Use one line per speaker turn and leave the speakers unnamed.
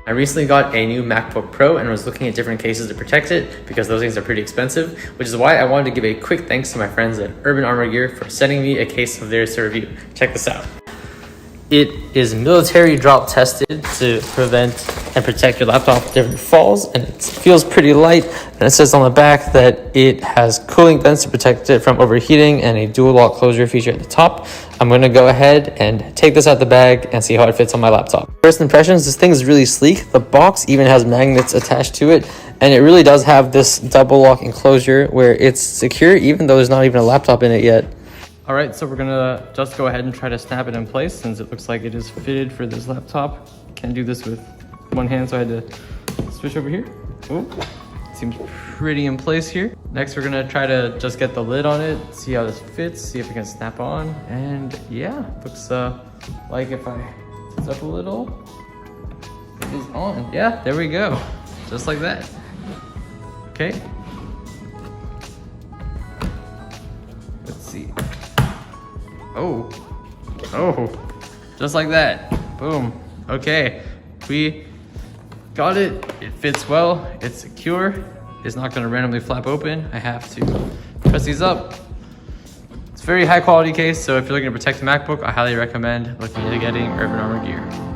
I recently got a new MacBook Pro and was looking at different cases to protect it because those things are pretty expensive, which is why I wanted to give a quick thanks to my friends at Urban Armor Gear for sending me a case of theirs to review. Check this out. It is military drop tested to prevent and protect your laptop from different falls, and it feels pretty light. And it says on the back that it has cooling vents to protect it from overheating and a dual lock closure feature at the top. I'm going to go ahead and take this out the bag and see how it fits on my laptop. First impressions, this thing is really sleek. The box even has magnets attached to it, and it really does have this double lock enclosure where it's secure even though there's not even a laptop in it yet. All right, so we're gonna just go ahead and try to snap it in place since it looks like it is fitted for this laptop. Can't do this with one hand, so I had to switch over here. Oh, seems pretty in place here. Next, we're gonna try to just get the lid on it, see how this fits, see if it can snap on. And yeah, looks like if I sit up a little, it is on. Yeah, there we go, just like that. Okay. Let's see. Oh, just like that. Boom. Okay, we got it. It fits well. It's secure. It's not going to randomly flap open. I have to press these up. It's a very high quality case, so if you're looking to protect the MacBook, I highly recommend looking into getting Urban Armor Gear.